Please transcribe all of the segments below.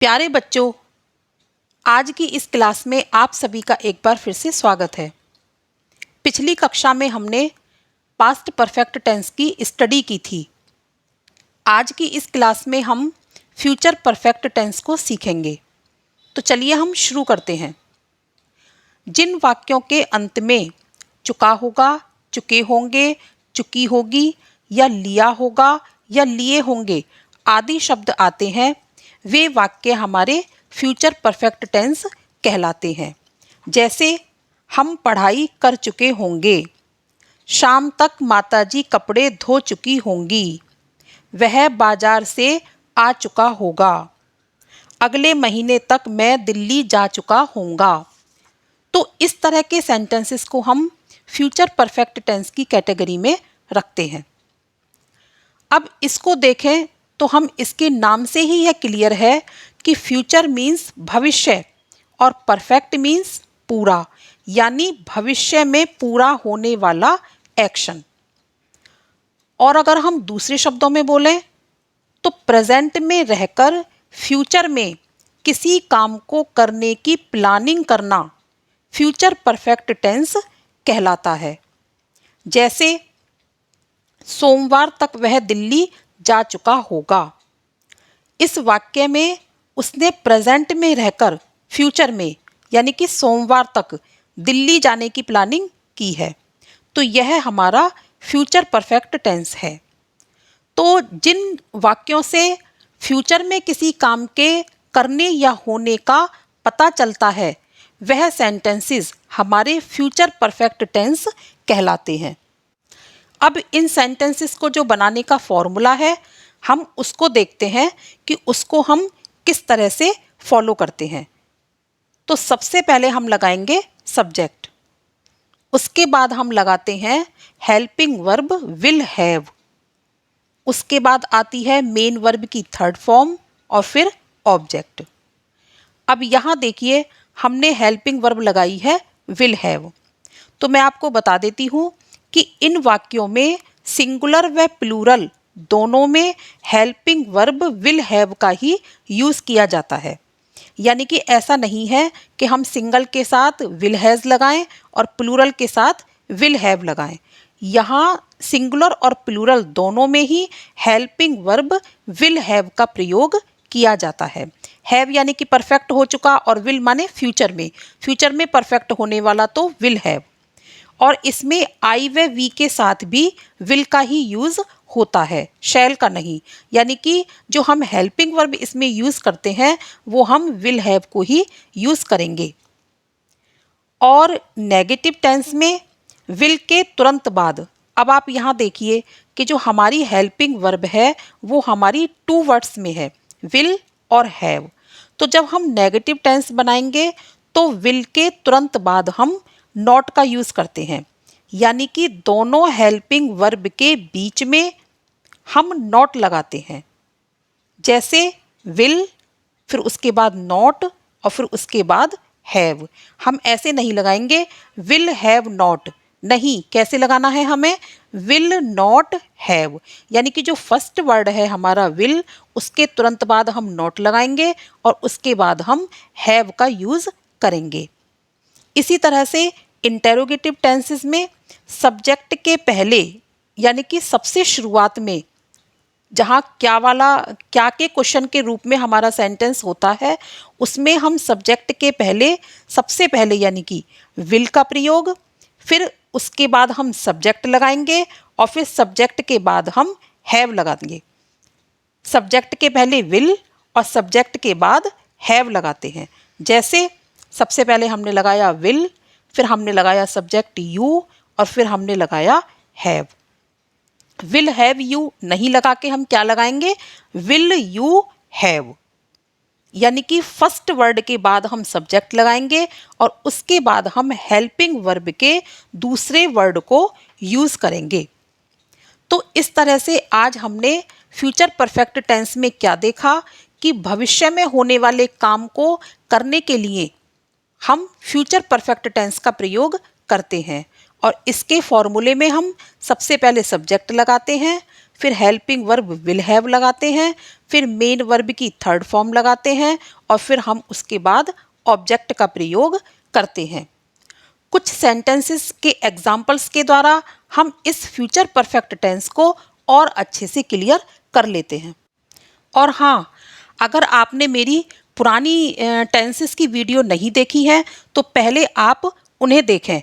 प्यारे बच्चों, आज की इस क्लास में आप सभी का एक बार फिर से स्वागत है। पिछली कक्षा में हमने पास्ट परफेक्ट टेंस की स्टडी की थी। आज की इस क्लास में हम फ्यूचर परफेक्ट टेंस को सीखेंगे। तो चलिए हम शुरू करते हैं। जिन वाक्यों के अंत में चुका होगा, चुके होंगे, चुकी होगी या लिया होगा या लिए होंगे आदि शब्द आते हैं, वे वाक्य हमारे फ्यूचर परफेक्ट टेंस कहलाते हैं। जैसे हम पढ़ाई कर चुके होंगे, शाम तक माताजी कपड़े धो चुकी होंगी, वह बाजार से आ चुका होगा, अगले महीने तक मैं दिल्ली जा चुका होऊंगा। तो इस तरह के सेंटेंसेस को हम फ्यूचर परफेक्ट टेंस की कैटेगरी में रखते हैं। अब इसको देखें तो हम इसके नाम से ही यह क्लियर है कि फ्यूचर मीन्स भविष्य और परफेक्ट मीन्स पूरा, यानी भविष्य में पूरा होने वाला एक्शन। और अगर हम दूसरे शब्दों में बोलें तो प्रेजेंट में रहकर फ्यूचर में किसी काम को करने की प्लानिंग करना फ्यूचर परफेक्ट टेंस कहलाता है। जैसे सोमवार तक वह दिल्ली जा चुका होगा। इस वाक्य में उसने प्रेजेंट में रहकर फ्यूचर में यानी कि सोमवार तक दिल्ली जाने की प्लानिंग की है। तो यह हमारा फ्यूचर परफेक्ट टेंस है। तो जिन वाक्यों से फ्यूचर में किसी काम के करने या होने का पता चलता है, वह सेंटेंसेस हमारे फ्यूचर परफेक्ट टेंस कहलाते हैं। अब इन सेंटेंसेस को जो बनाने का फॉर्मूला है, हम उसको देखते हैं कि उसको हम किस तरह से फॉलो करते हैं। तो सबसे पहले हम लगाएंगे सब्जेक्ट, उसके बाद हम लगाते हैं हेल्पिंग वर्ब विल हैव, उसके बाद आती है मेन वर्ब की थर्ड फॉर्म और फिर ऑब्जेक्ट। अब यहाँ देखिए हमने हेल्पिंग वर्ब लगाई है विल हैव। तो मैं आपको बता देती हूँ कि इन वाक्यों में सिंगुलर व प्लूरल दोनों में हेल्पिंग वर्ब विल हैव का ही यूज़ किया जाता है। यानी कि ऐसा नहीं है कि हम सिंगल के साथ विल हैज़ लगाएं और प्लूरल के साथ विल हैव लगाएं। यहाँ सिंगुलर और प्लूरल दोनों में ही हेल्पिंग वर्ब विल हैव का प्रयोग किया जाता है। हैव यानी कि परफेक्ट हो चुका और विल माने फ्यूचर में परफेक्ट होने वाला तो विल हैव। और इसमें आई व वी के साथ भी विल का ही यूज़ होता है, शैल का नहीं। यानी कि जो हम हेल्पिंग वर्ब इसमें यूज़ करते हैं वो हम विल हैव को ही यूज़ करेंगे। और नेगेटिव टेंस में विल के तुरंत बाद, अब आप यहाँ देखिए कि जो हमारी हेल्पिंग वर्ब है वो हमारी टू वर्ड्स में है, विल और हैव। तो जब हम नेगेटिव टेंस बनाएंगे तो विल के तुरंत बाद हम नॉट का यूज़ करते हैं। यानी कि दोनों हेल्पिंग वर्ब के बीच में हम नॉट लगाते हैं। जैसे विल, फिर उसके बाद नॉट और फिर उसके बाद हैव। हम ऐसे नहीं लगाएंगे विल हैव नॉट, नहीं, कैसे लगाना है हमें, विल नॉट हैव। यानी कि जो फर्स्ट वर्ड है हमारा विल, उसके तुरंत बाद हम नॉट लगाएंगे और उसके बाद हम हैव का यूज़ करेंगे। इसी तरह से इंटेरोगेटिव टेंसेस में सब्जेक्ट के पहले यानी कि सबसे शुरुआत में जहाँ क्या के क्वेश्चन के रूप में हमारा सेंटेंस होता है, उसमें हम सब्जेक्ट के पहले सबसे पहले यानी कि विल का प्रयोग, फिर उसके बाद हम सब्जेक्ट लगाएंगे और फिर सब्जेक्ट के बाद हम हैव लगाएंगे। सब्जेक्ट के पहले विल और सब्जेक्ट के बाद हैव लगाते हैं। जैसे सबसे पहले हमने लगाया विल, फिर हमने लगाया सब्जेक्ट यू और फिर हमने लगाया हैव। विल हैव यू नहीं लगा के हम क्या लगाएंगे, विल यू हैव। यानी कि फर्स्ट वर्ड के बाद हम सब्जेक्ट लगाएंगे और उसके बाद हम हेल्पिंग वर्ब के दूसरे वर्ड को यूज़ करेंगे। तो इस तरह से आज हमने फ्यूचर परफेक्ट टेंस में क्या देखा कि भविष्य में होने वाले काम को करने के लिए हम फ्यूचर परफेक्ट टेंस का प्रयोग करते हैं। और इसके फॉर्मूले में हम सबसे पहले सब्जेक्ट लगाते हैं, फिर हेल्पिंग वर्ब विल हैव लगाते हैं, फिर मेन वर्ब की थर्ड फॉर्म लगाते हैं और फिर हम उसके बाद ऑब्जेक्ट का प्रयोग करते हैं। कुछ सेंटेंसेस के एग्जाम्पल्स के द्वारा हम इस फ्यूचर परफेक्ट टेंस को और अच्छे से क्लियर कर लेते हैं। और हाँ, अगर आपने मेरी पुरानी टेंसेस की वीडियो नहीं देखी है तो पहले आप उन्हें देखें।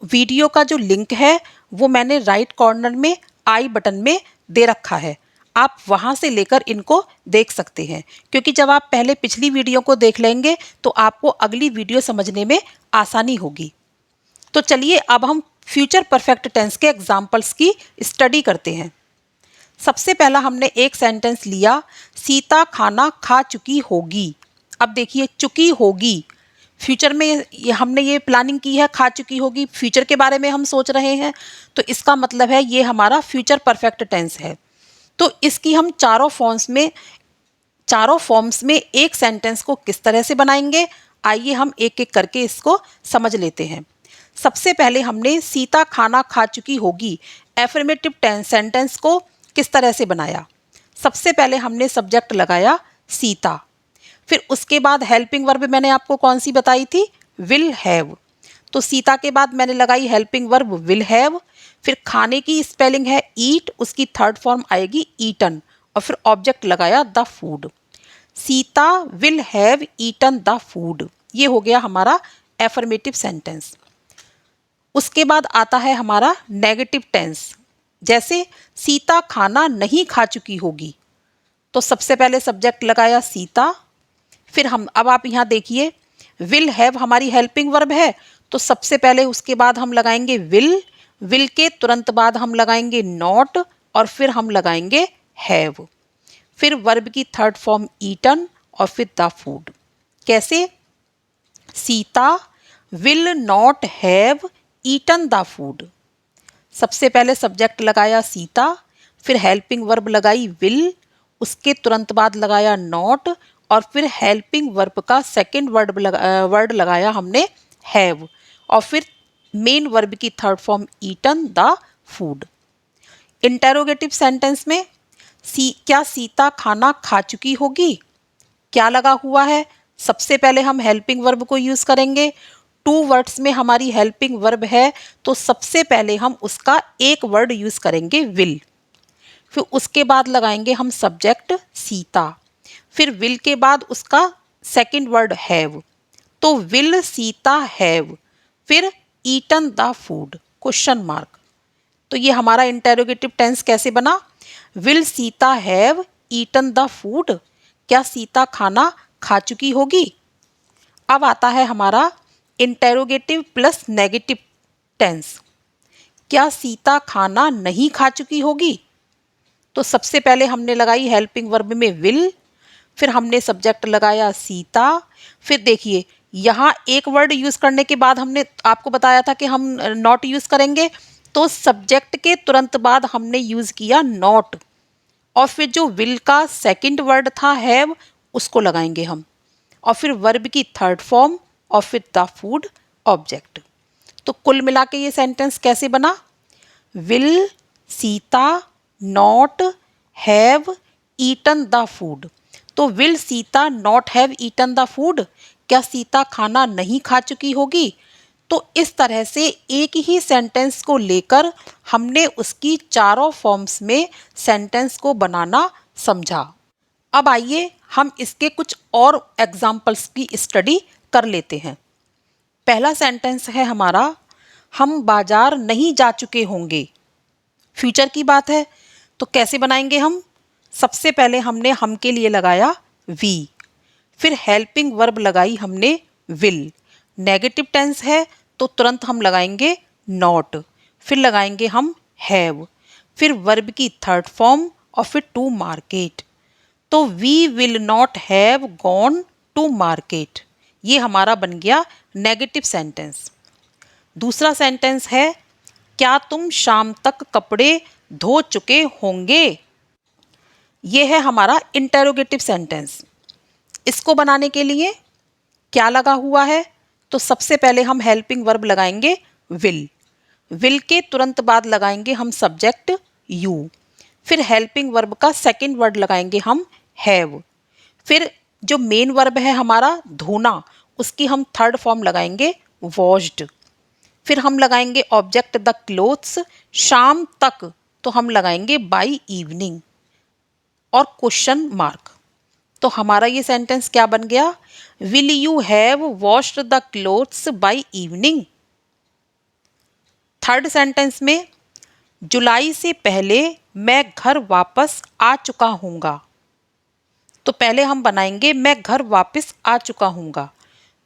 वीडियो का जो लिंक है वो मैंने राइट कॉर्नर में आई बटन में दे रखा है, आप वहाँ से लेकर इनको देख सकते हैं, क्योंकि जब आप पहले पिछली वीडियो को देख लेंगे तो आपको अगली वीडियो समझने में आसानी होगी। तो चलिए अब हम फ्यूचर परफेक्ट टेंस के एग्जाम्पल्स की स्टडी करते हैं। सबसे पहला हमने एक सेंटेंस लिया, सीता खाना खा चुकी होगी। अब देखिए चुकी होगी, फ्यूचर में हमने ये प्लानिंग की है, खा चुकी होगी, फ्यूचर के बारे में हम सोच रहे हैं, तो इसका मतलब है ये हमारा फ्यूचर परफेक्ट टेंस है। तो इसकी हम चारों फॉर्म्स में एक सेंटेंस को किस तरह से बनाएंगे, आइए हम एक एक करके इसको समझ लेते हैं। सबसे पहले हमने सीता खाना खा चुकी होगी एफर्मेटिव टेंस सेंटेंस को किस तरह से बनाया। सबसे पहले हमने सब्जेक्ट लगाया सीता, फिर उसके बाद हेल्पिंग वर्ब मैंने आपको कौन सी बताई थी, विल हैव। तो सीता के बाद मैंने लगाई हेल्पिंग वर्ब विल हैव, फिर खाने की स्पेलिंग है ईट, उसकी थर्ड फॉर्म आएगी ईटन और फिर ऑब्जेक्ट लगाया the food. Sita will have eaten the food, ये हो गया हमारा एफर्मेटिव सेंटेंस। उसके बाद आता है हमारा नेगेटिव टेंस, जैसे सीता खाना नहीं खा चुकी होगी। तो सबसे पहले सब्जेक्ट लगाया सीता, फिर हम अब आप यहाँ देखिए विल हैव हमारी हेल्पिंग वर्ब है, तो सबसे पहले उसके बाद हम लगाएंगे विल के तुरंत बाद हम लगाएंगे नॉट और फिर हम लगाएंगे हैव, फिर वर्ब की थर्ड फॉर्म ईटन और फिर द फूड। कैसे, Sita will not have eaten the food. सबसे पहले सब्जेक्ट लगाया सीता, फिर हेल्पिंग वर्ब लगाई विल, उसके तुरंत बाद लगाया नॉट और फिर हेल्पिंग वर्ब का सेकंड वर्ड लगाया हमने हैव और फिर मेन वर्ब की third form eaten the food. Interrogative sentence में क्या सीता खाना खा चुकी होगी, क्या लगा हुआ है, सबसे पहले हम हेल्पिंग वर्ब को यूज करेंगे। टू वर्ड्स में हमारी हेल्पिंग वर्ब है तो सबसे पहले हम उसका एक वर्ड यूज करेंगे विल, फिर उसके बाद लगाएंगे हम सब्जेक्ट सीता, फिर विल के बाद उसका सेकंड वर्ड हैव, तो विल सीता हैव, फिर eaten the food question mark. तो ये हमारा इंटेरोगेटिव टेंस कैसे बना, will Sita have eaten the food, क्या सीता खाना खा चुकी होगी। अब आता है हमारा इंटेरोगेटिव प्लस नेगेटिव टेंस, क्या सीता खाना नहीं खा चुकी होगी। तो सबसे पहले हमने लगाई हेल्पिंग वर्ब में विल, फिर हमने सब्जेक्ट लगाया सीता, फिर देखिए यहाँ एक वर्ड यूज करने के बाद हमने आपको बताया था कि हम नॉट यूज करेंगे, तो सब्जेक्ट के तुरंत बाद हमने यूज किया नॉट और फिर जो विल का सेकंड वर्ड था हैव उसको लगाएंगे हम और फिर वर्ब की थर्ड फॉर्म और फिर द फूड ऑब्जेक्ट। तो कुल मिला के ये सेंटेंस कैसे बना, will Sita not have eaten the food. तो will Sita not have eaten the food, क्या सीता खाना नहीं खा चुकी होगी। तो इस तरह से एक ही सेंटेंस को लेकर हमने उसकी चारों फॉर्म्स में सेंटेंस को बनाना समझा। अब आइए हम इसके कुछ और एग्जाम्पल्स की स्टडी कर लेते हैं। पहला सेंटेंस है हमारा, हम बाजार नहीं जा चुके होंगे। फ्यूचर की बात है तो कैसे बनाएंगे हम, सबसे पहले हमने हम के लिए लगाया वी, फिर हेल्पिंग वर्ब लगाई हमने विल, नेगेटिव टेंस है तो तुरंत हम लगाएंगे नॉट, फिर लगाएंगे हम हैव, फिर वर्ब की थर्ड फॉर्म और फिर टू मार्केट। तो we will not have gone to market, ये हमारा बन गया नेगेटिव सेंटेंस। दूसरा सेंटेंस है, क्या तुम शाम तक कपड़े धो चुके होंगे। ये है हमारा इंटेरोगेटिव सेंटेंस। इसको बनाने के लिए क्या लगा हुआ है, तो सबसे पहले हम हेल्पिंग वर्ब लगाएंगे विल के तुरंत बाद लगाएंगे हम सब्जेक्ट यू, फिर हेल्पिंग वर्ब का सेकंड वर्ड लगाएंगे हम हैव। फिर जो मेन वर्ब है हमारा धोना, उसकी हम थर्ड फॉर्म लगाएंगे वॉश्ड। फिर हम लगाएंगे ऑब्जेक्ट द क्लोथ्स, शाम तक तो हम लगाएंगे बाय इवनिंग और क्वेश्चन मार्क। तो हमारा ये सेंटेंस क्या बन गया, will you have washed the clothes by evening. Third sentence में जुलाई से पहले मैं घर वापस आ चुका हूँगा। तो पहले हम बनाएंगे मैं घर वापस आ चुका हूँगा,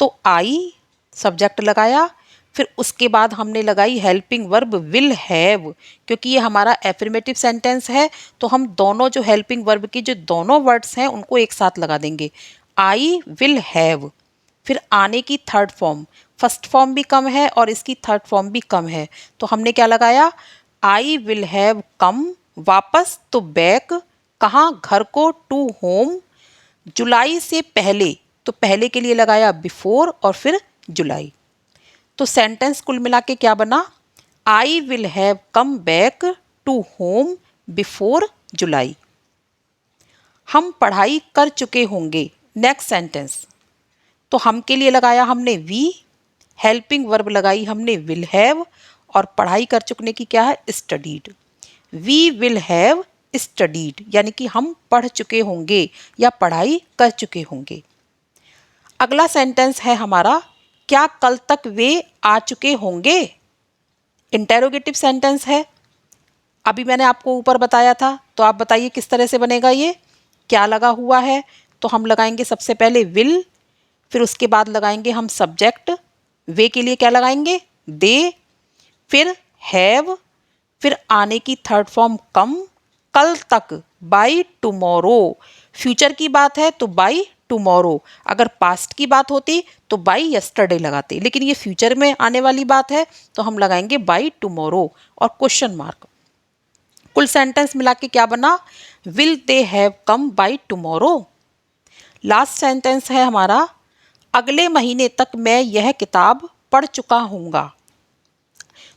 तो आई सब्जेक्ट लगाया, फिर उसके बाद हमने लगाई हेल्पिंग वर्ब विल हैव, क्योंकि ये हमारा एफर्मेटिव सेंटेंस है तो हम दोनों जो हेल्पिंग वर्ब की जो दोनों वर्ड्स हैं उनको एक साथ लगा देंगे, आई विल हैव। फिर आने की थर्ड फॉर्म, फर्स्ट फॉर्म भी कम है और इसकी थर्ड फॉर्म भी कम है, तो हमने क्या लगाया, आई विल हैव कम, वापस तो बैक, कहाँ घर को, टू होम। जुलाई से पहले, तो पहले के लिए लगाया बिफोर और फिर जुलाई। तो सेंटेंस कुल मिला के क्या बना, I will have come back to home before July. हम पढ़ाई कर चुके होंगे, नेक्स्ट सेंटेंस। तो हम के लिए लगाया हमने वी, हेल्पिंग वर्ब लगाई हमने विल हैव और पढ़ाई कर चुकने की क्या है, studied. We will have studied यानी कि हम पढ़ चुके होंगे या पढ़ाई कर चुके होंगे। अगला सेंटेंस है हमारा, क्या कल तक वे आ चुके होंगे। इंटेरोगेटिव सेंटेंस है, अभी मैंने आपको ऊपर बताया था, तो आप बताइए किस तरह से बनेगा ये। क्या लगा हुआ है, तो हम लगाएंगे सबसे पहले विल, फिर उसके बाद लगाएंगे हम सब्जेक्ट, वे के लिए क्या लगाएंगे, दे, फिर हैव, फिर आने की थर्ड फॉर्म कम, कल तक बाय टुमारो, फ्यूचर की बात है तो बाय टुमारो, अगर पास्ट की बात होती तो बाय यस्टरडे लगाते, लेकिन ये फ्यूचर में आने वाली बात है तो हम लगाएंगे बाय टुमारो और क्वेश्चन मार्क। कुल सेंटेंस मिला के क्या बना, will they have come by tomorrow. Last sentence है हमारा, अगले महीने तक मैं यह किताब पढ़ चुका हूँगा।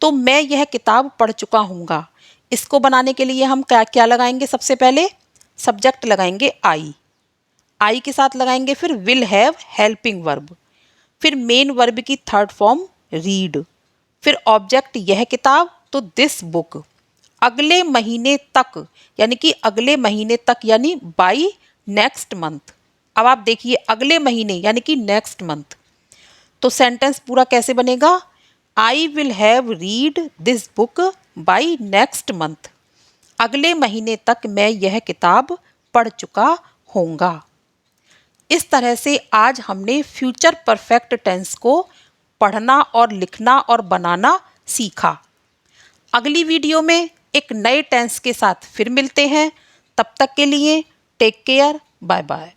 तो मैं यह किताब पढ़ चुका हूँगा, इसको बनाने के लिए हम क्या क्या लगाएंगे, सबसे पहले सब्जेक्ट लगाएंगे आई के साथ लगाएंगे फिर विल हैव हेल्पिंग वर्ब, फिर मेन वर्ब की थर्ड फॉर्म रीड, फिर ऑब्जेक्ट यह किताब तो दिस बुक, अगले महीने तक यानी कि अगले महीने तक यानी बाय नेक्स्ट मंथ। अब आप देखिए अगले महीने यानी कि नेक्स्ट मंथ, तो सेंटेंस पूरा कैसे बनेगा, आई will have read this book by next month, अगले महीने तक मैं यह किताब पढ़ चुका होऊंगा। इस तरह से आज हमने फ्यूचर परफेक्ट टेंस को पढ़ना और लिखना और बनाना सीखा। अगली वीडियो में एक नए टेंस के साथ फिर मिलते हैं, तब तक के लिए टेक केयर, बाय बाय।